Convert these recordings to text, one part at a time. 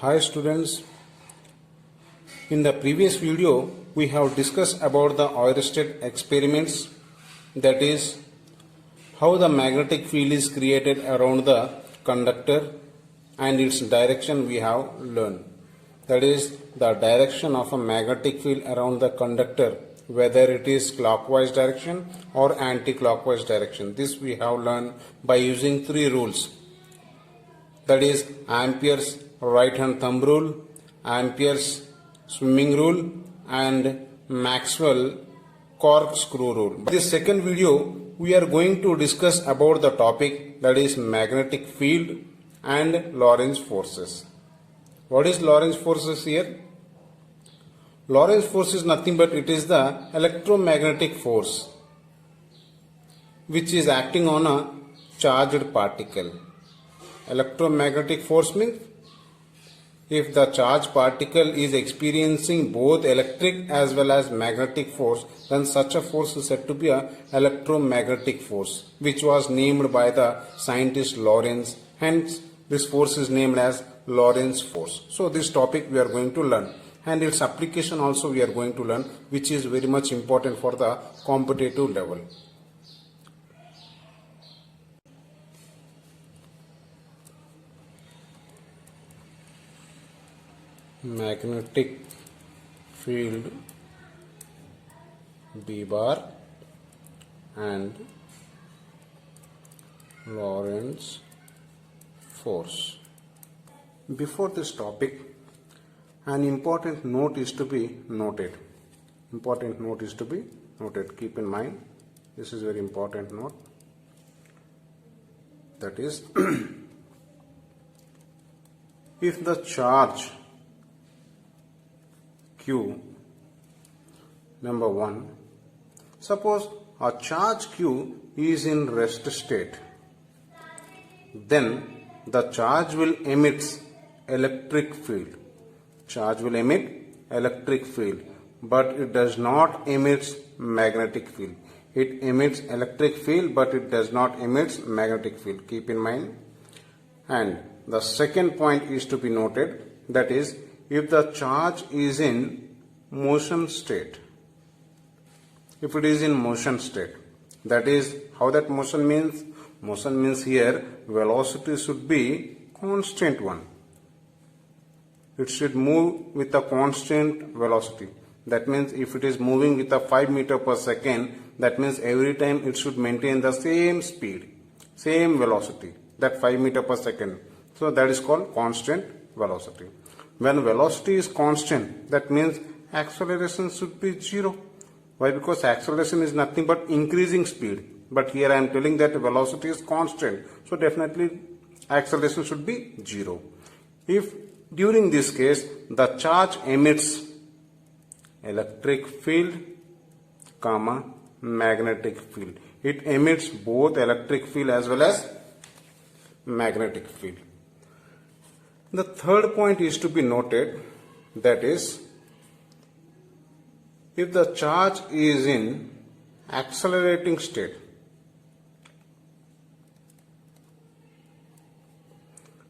Hi students, in the previous video we have discussed about the Oersted experiments, that is how the magnetic field is created around the conductor and its direction we have learned. That is the direction of a magnetic field around the conductor, whether it is clockwise direction or anti-clockwise direction. This we have learned by using three rules. That is Ampere's right hand thumb rule, Ampere's swimming rule and Maxwell corkscrew rule. In this second video we are going to discuss about the topic, that is magnetic field and Lorentz forces. What is Lorentz forces here? Lorentz force is nothing but it is the electromagnetic force which is acting on a charged particle. Electromagnetic force means if the charged particle is experiencing both electric as well as magnetic force, then such a force is said to be an electromagnetic force, which was named by the scientist Lorentz. Hence, this force is named as Lorentz force. So, this topic we are going to learn, and its application also we are going to learn, which is very much important for the competitive level. Magnetic field B bar and Lorentz force. Before this topic, an important note is to be noted. Important note is to be noted. Keep in mind, this is very important note. That is, if the charge Q, number 1, suppose a charge Q is in rest state, then the charge will emit electric field. Charge will emit electric field, but it does not emit magnetic field. It emits electric field, but it does not emit magnetic field. Keep in mind. And the second point is to be noted, that is, if the charge is in motion state, if it is in motion state, that is how that motion means. Motion means here velocity should be constant one. It should move with a constant velocity. That means if it is moving with a 5 meter per second, that means every time it should maintain the same speed, same velocity, that 5 meter per second. So that is called constant velocity. When velocity is constant, that means acceleration should be 0. Why? Because acceleration is nothing but increasing speed. But here I am telling that velocity is constant. So definitely acceleration should be 0. If during this case the charge emits electric field, comma, magnetic field. It emits both electric field as well as magnetic field. The third point is to be noted, that is, if the charge is in accelerating state,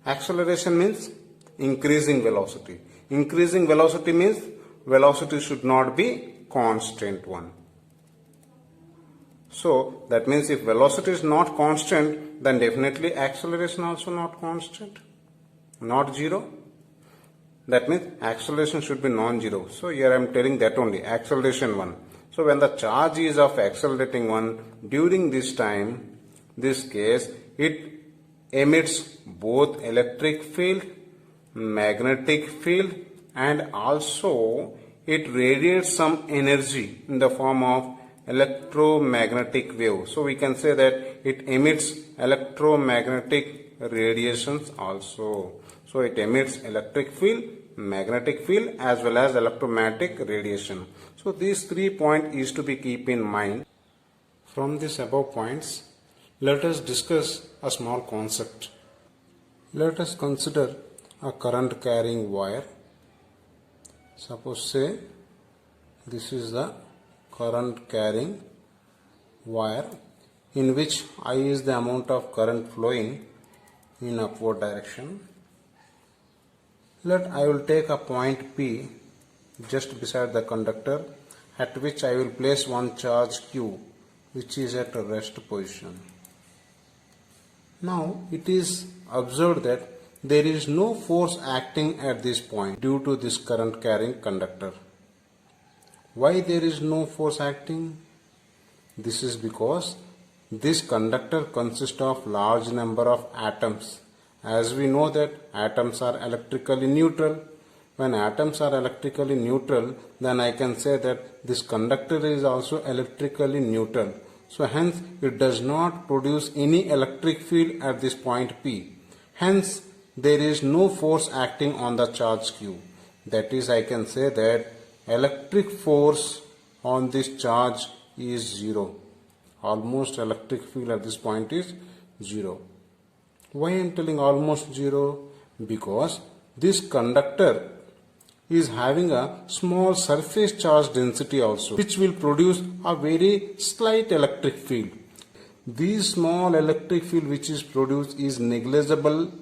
acceleration means increasing velocity. Increasing velocity means velocity should not be constant one. So that means if velocity is not constant, then definitely acceleration also not constant. Not 0. That means acceleration should be non-zero. So here I am telling that only, acceleration 1. So when the charge is of accelerating 1, during this time, this case, it emits both electric field, magnetic field, and also it radiates some energy in the form of electromagnetic wave. So we can say that it emits electromagnetic radiations also. So it emits electric field, magnetic field as well as electromagnetic radiation. So these 3 points is to be keep in mind. From these above points, let us discuss a small concept. Let us consider a current carrying wire. Suppose say this is the current carrying wire in which I is the amount of current flowing in upward direction. I will take a point P just beside the conductor, at which I will place one charge Q which is at a rest position. Now it is observed that there is no force acting at this point due to this current carrying conductor. Why there is no force acting? This is because this conductor consists of large number of atoms. As we know that atoms are electrically neutral. When atoms are electrically neutral, then I can say that this conductor is also electrically neutral. So hence it does not produce any electric field at this point P. Hence there is no force acting on the charge Q. That is, I can say that electric force on this charge is zero. Almost electric field at this point is zero. Why I am telling almost zero? Because this conductor is having a small surface charge density also, which will produce a very slight electric field. This small electric field which is produced is negligible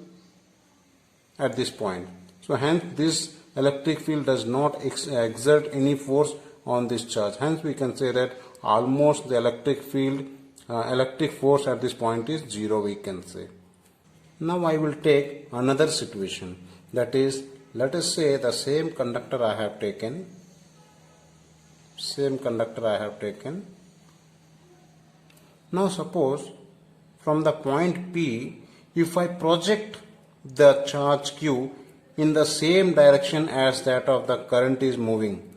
at this point. So hence this electric field does not exert any force on this charge. Hence we can say that almost the electric field, electric force at this point is zero, we can say. Now I will take another situation, that is, let us say the same conductor I have taken. Now suppose from the point P, if I project the charge Q in the same direction as that of the current is moving.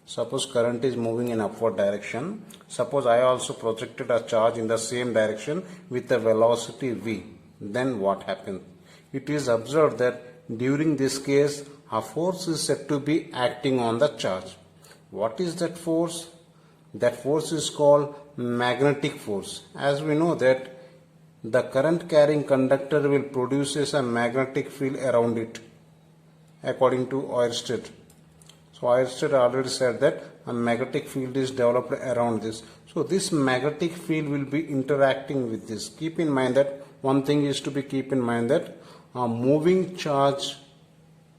Suppose current is moving in upward direction. Suppose I also projected a charge in the same direction with the velocity v. Then what happens? It is observed that during this case a force is said to be acting on the charge. What is that force? That force is called magnetic force. As we know that the current carrying conductor will produce a magnetic field around it according to Oersted. So Oersted already said that a magnetic field is developed around this. So this magnetic field will be interacting with this. Keep in mind that one thing is to be keep in mind that a moving charge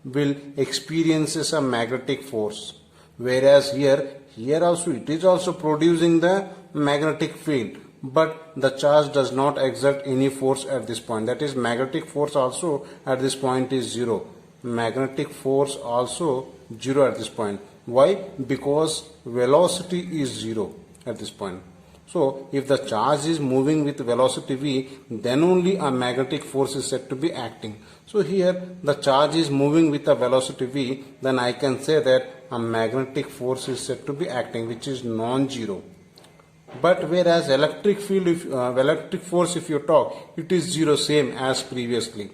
will experiences a magnetic force, whereas here also it is also producing the magnetic field, but the charge does not exert any force at this point. That is, magnetic force also at this point is zero. Magnetic force also zero at this point. Why? Because velocity is zero at this point. So if the charge is moving with velocity v, then only a magnetic force is said to be acting. So here the charge is moving with a velocity v, then I can say that a magnetic force is said to be acting, which is non-zero. But whereas electric field, electric force, if you talk, it is zero, same as previously.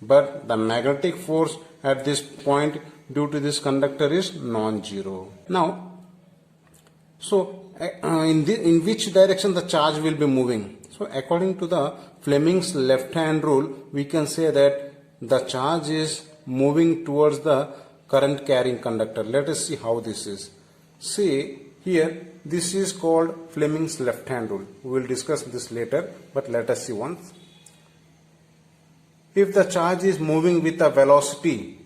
But the magnetic force at this point due to this conductor is non-zero. Now, so in which direction the charge will be moving? So according to the Fleming's left hand rule, we can say that the charge is moving towards the current carrying conductor. Let us see how this is. See here, this is called Fleming's left hand rule. We will discuss this later, but let us see once. If the charge is moving with a velocity,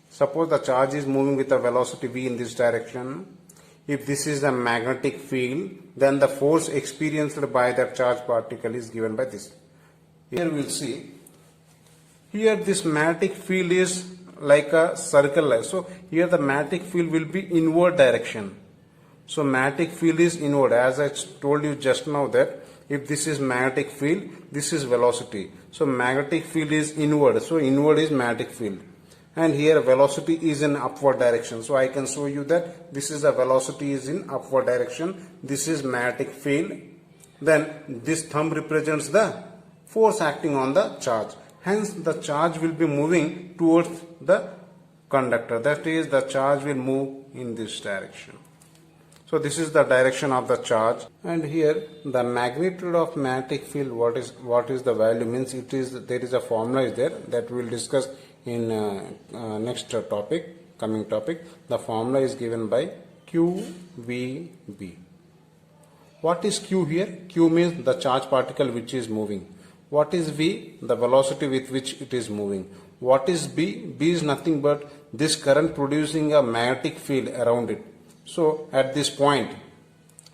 suppose the charge is moving with a velocity v in this direction. If this is a magnetic field, then the force experienced by that charge particle is given by this. Here we will see. Here this magnetic field is like a circle. So here the magnetic field will be inward direction. So magnetic field is inward. As I told you just now that if this is magnetic field, this is velocity. So magnetic field is inward. So inward is magnetic field. And here velocity is in upward direction. So I can show you that this is a velocity is in upward direction. This is magnetic field. Then this thumb represents the force acting on the charge. Hence the charge will be moving towards the conductor. That is, the charge will move in this direction. So this is the direction of the charge, and here the magnitude of magnetic field, what is the value, means it is, there is a formula is there that we will discuss in next topic, coming topic. The formula is given by QVB. What is Q here? Q means the charge particle which is moving. What is V? The velocity with which it is moving. what is B? B is nothing but this current producing a magnetic field around it. So at this point,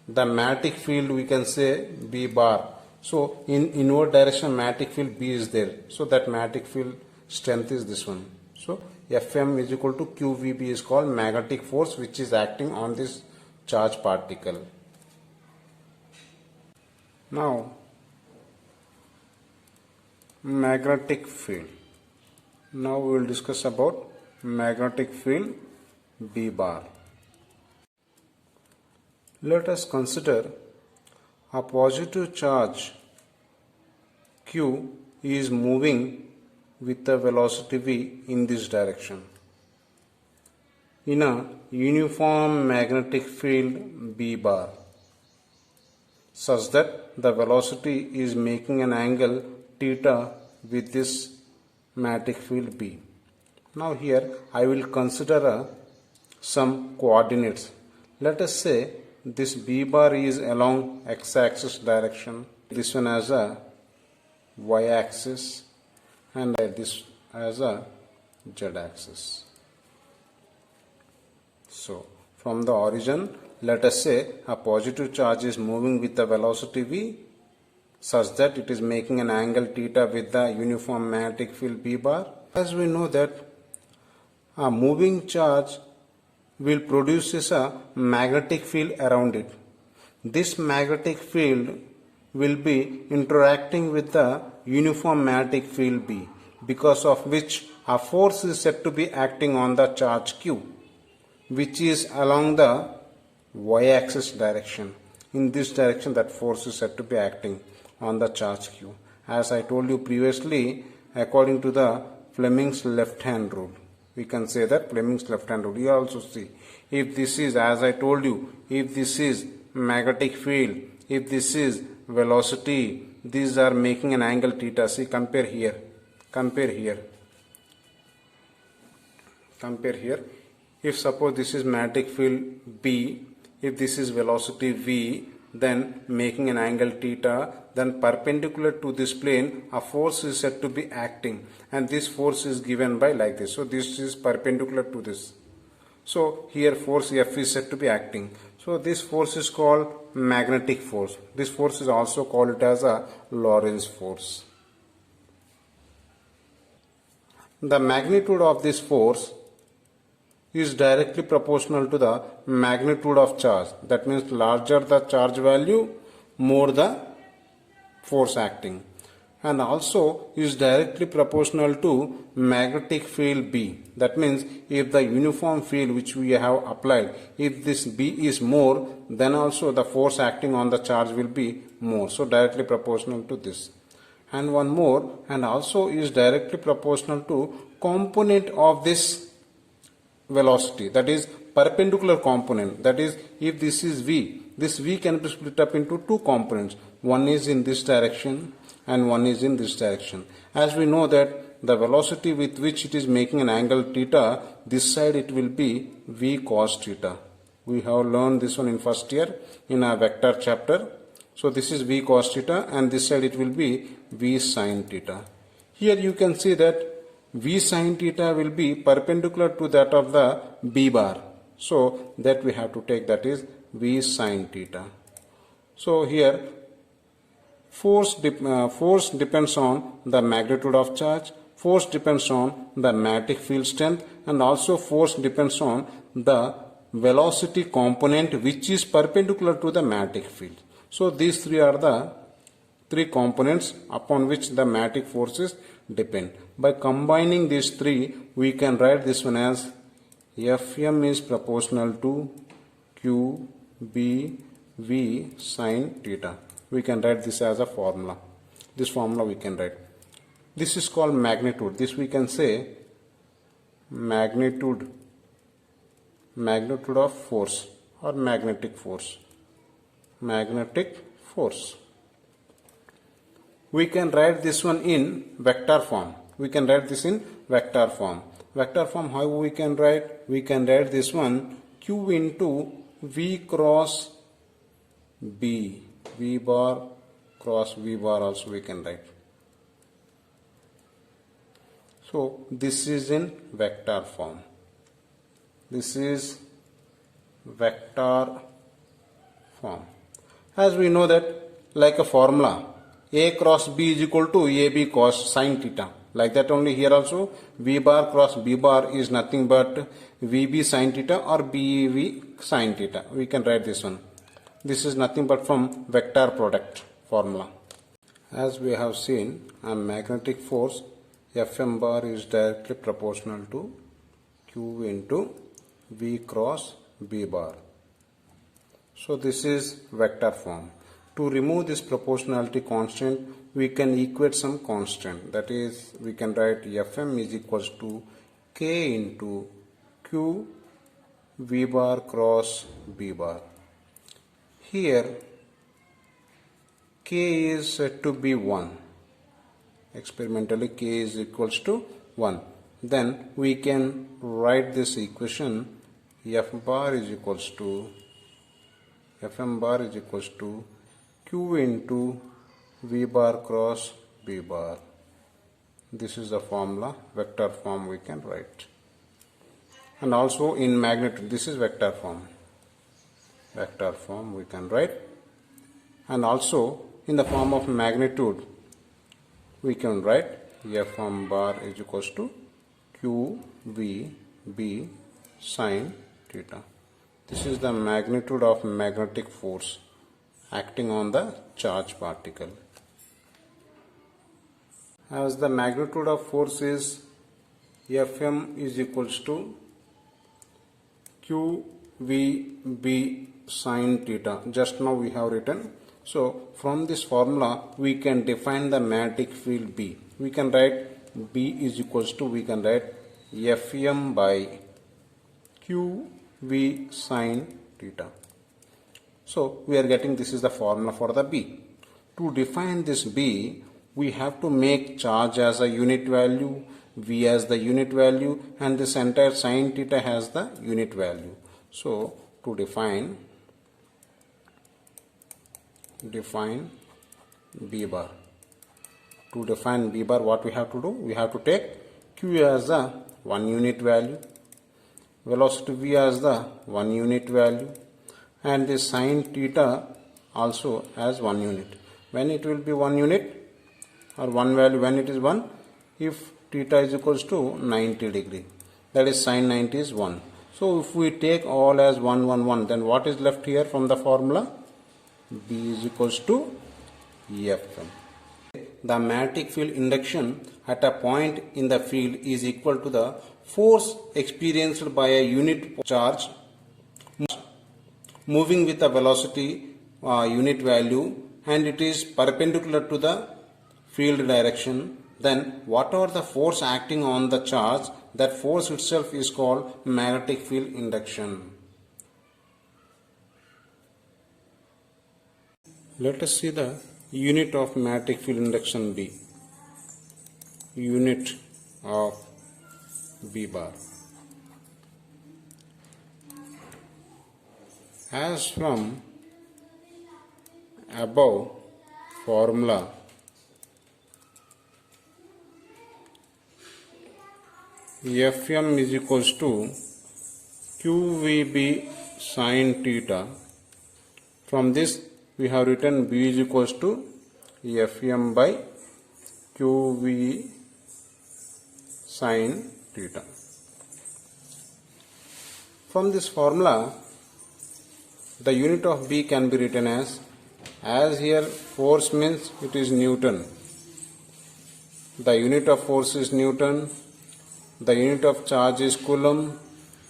the magnetic field we can say B bar. So in inward direction magnetic field B is there. So that magnetic field strength is this one. So Fm is equal to QVB is called magnetic force which is acting on this charged particle. Now magnetic field. Now we will discuss about magnetic field B bar. Let us consider a positive charge Q is moving with a velocity v in this direction in a uniform magnetic field B bar such that the velocity is making an angle theta with this magnetic field B. Now here I will consider some coordinates. Let us say this B bar is along x-axis direction, this one as a y-axis and this as a z-axis. So from the origin, let us say a positive charge is moving with the velocity v such that it is making an angle theta with the uniform magnetic field B bar. As we know that a moving charge will produce a magnetic field around it. This magnetic field will be interacting with the uniform magnetic field B, because of which a force is said to be acting on the charge Q, which is along the y-axis direction. In this direction that force is said to be acting on the charge Q. As I told you previously, according to the Fleming's left hand rule, we can say that Fleming's left hand rule. You also see, if this is, as I told you, if this is magnetic field, if this is velocity, these are making an angle theta. See, compare here, compare here, compare here. If suppose this is magnetic field B, if this is velocity v, then making an angle theta, then perpendicular to this plane a force is said to be acting, and this force is given by like this. So this is perpendicular to this. So here force F is said to be acting. So this force is called magnetic force. This force is also called as a Lorentz force. The magnitude of this force is directly proportional to the magnitude of charge. That means larger the charge value, more the force acting, and also is directly proportional to magnetic field B. That means if the uniform field which we have applied, if this B is more, then also the force acting on the charge will be more. So directly proportional to this. And one more, and also is directly proportional to component of this velocity, that is perpendicular component. That is, if this is v, this v can be split up into two components. One is in this direction and one is in this direction. As we know that the velocity with which it is making an angle theta, this side it will be v cos theta. We have learned this one in first year in our vector chapter. So this is v cos theta, and this side it will be v sin theta. Here you can see that v sin theta will be perpendicular to that of the B bar. So that we have to take, that is v sin theta. So here force depends on the magnitude of charge, force depends on the magnetic field strength, and also force depends on the velocity component which is perpendicular to the magnetic field. So these three are the three components upon which the magnetic forces depend. By combining these three, we can write this one as Fm is proportional to Q B V sin theta. We can write this as a formula. This formula we can write. This is called magnitude. This we can say magnitude of force or magnetic force. Magnetic force. We can write this one in vector form. We can write this in vector form. Vector form, how we can write? We can write this one Q into V cross B. V bar cross V bar also we can write. So this is in vector form. This is vector form. As we know that, like a formula, A cross B is equal to AB cos sin theta. Like that only here also, V bar cross B bar is nothing but VB sin theta or BV sin theta. We can write this one. This is nothing but from vector product formula. As we have seen, a magnetic force Fm bar is directly proportional to Q into V cross B bar. So this is vector form. To remove this proportionality constant, we can equate some constant. That is, we can write Fm is equals to K into Q V bar cross B bar. Here K is said to be 1. Experimentally K is equals to 1. Then we can write this equation F bar is equals to Fm bar is equals to Q into V bar cross B bar. This is the formula, vector form we can write. And also in magnitude, this is vector form. Vector form we can write. And also in the form of magnitude, we can write Fm bar is equals to Q V B sin theta. This is the magnitude of magnetic force acting on the charged particle. As the magnitude of force is Fm is equals to QVB sin theta. Just now we have written. So from this formula we can define the magnetic field B. We can write B is equals to, we can write Fm by QV sin theta. So we are getting, this is the formula for the B. To define this B, we have to make charge as a unit value, V as the unit value, and this entire sin theta has the unit value. So to define B bar. To define B bar, what we have to do? We have to take Q as the 1 unit value, velocity V as the 1 unit value, and the sin theta also as 1 unit. When it will be 1 unit or 1 value, when it is 1, if theta is equals to 90 degree, that is sin 90 is 1. So if we take all as 1 1 1, then what is left here from the formula? B is equals to Fm. The magnetic field induction at a point in the field is equal to the force experienced by a unit charge moving with a velocity unit value, and it is perpendicular to the field direction. Then whatever the force acting on the charge, that force itself is called magnetic field induction. Let us see the unit of magnetic field induction B. Unit of B bar. As from above formula, Fm is equals to QVB sin theta. From this we have written B is equals to Fm by QV sin theta. From this formula, the unit of B can be written as here force means it is Newton. The unit of force is Newton. The unit of charge is Coulomb.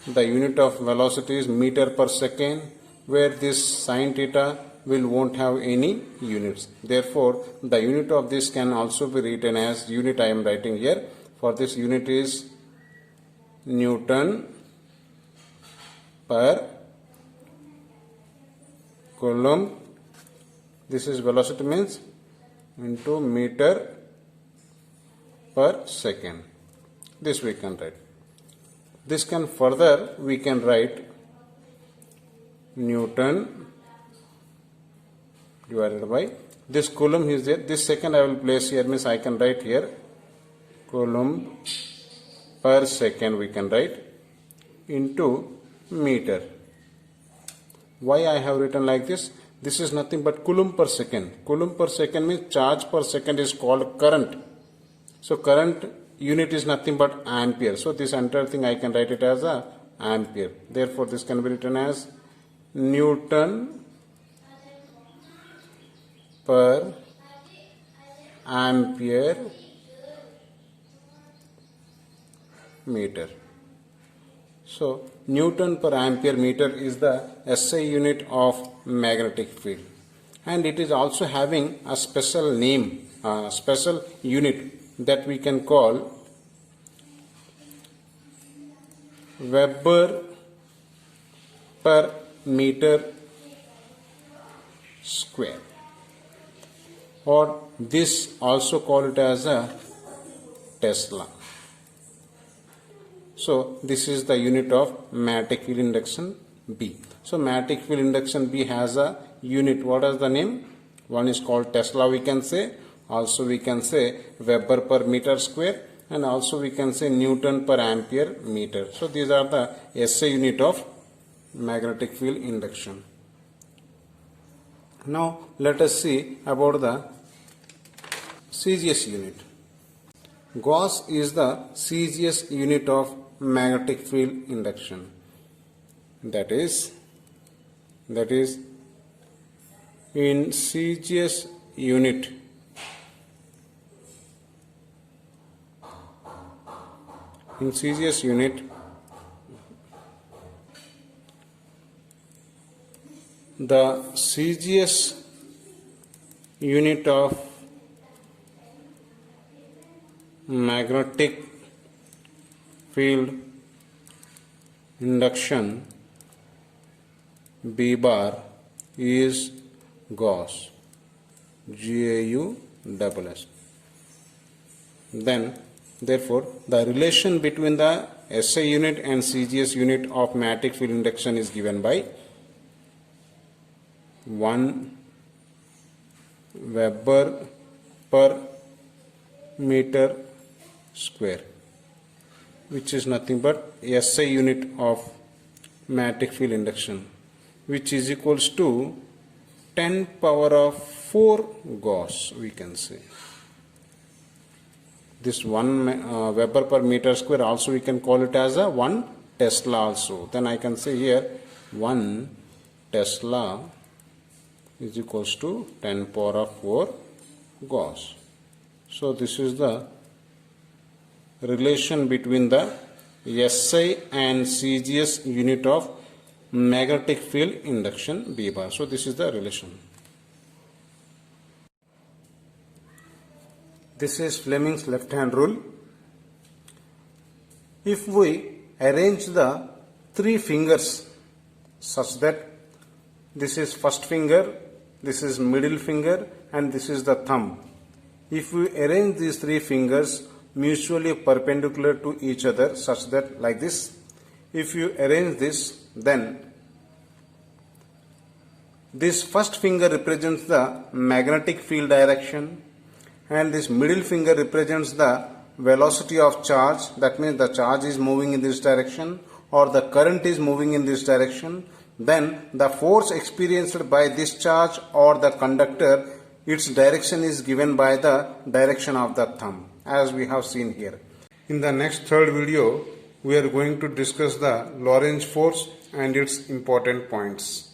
The unit of velocity is meter per second, where this sin theta won't have any units. Therefore, the unit of this can also be written as unit I am writing here. For this unit is Newton per Coulomb. This is velocity means into meter per second. This we can write. This can further we can write Newton divided by this Coulomb is there. This second I will place here, means I can write here Coulomb per second we can write into meter. Why I have written like this? This is nothing but coulomb per second. Coulomb per second means charge per second is called current. So current unit is nothing but ampere. So this entire thing I can write it as a ampere. Therefore this can be written as Newton per ampere meter. So Newton per ampere meter is the SI unit of magnetic field, and it is also having a special name, a special unit that we can call Weber per meter square, or this also call it as a Tesla. So this is the unit of magnetic field induction B. So magnetic field induction B has a unit. What is the name? One is called Tesla, we can say. Also we can say Weber per meter square, and also we can say Newton per ampere meter. So these are the SI unit of magnetic field induction. Now let us see about the CGS unit. Gauss is the CGS unit of magnetic field induction. That is in CGS unit, the CGS unit of magnetic field induction B bar is Gauss, G-A-U-S-S. Then therefore the relation between the SI unit and CGS unit of magnetic field induction is given by 1 Weber per meter square, which is nothing but SI unit of magnetic field induction, which is equals to 10 power of 4 Gauss, we can say. This 1 Weber per meter square also we can call it as a 1 Tesla also. Then I can say here 1 Tesla is equals to 10 power of 4 Gauss. So this is the relation between the SI and CGS unit of magnetic field induction B bar. So this is the relation. This is Fleming's left hand rule. If we arrange the 3 fingers such that this is first finger, this is middle finger, and this is the thumb. If we arrange these 3 fingers mutually perpendicular to each other such that like this, if you arrange this, then this first finger represents the magnetic field direction, and this middle finger represents the velocity of charge. That means the charge is moving in this direction or the current is moving in this direction. Then the force experienced by this charge or the conductor, its direction is given by the direction of the thumb, as we have seen here. In the next third video, we are going to discuss the Lorentz force and its important points.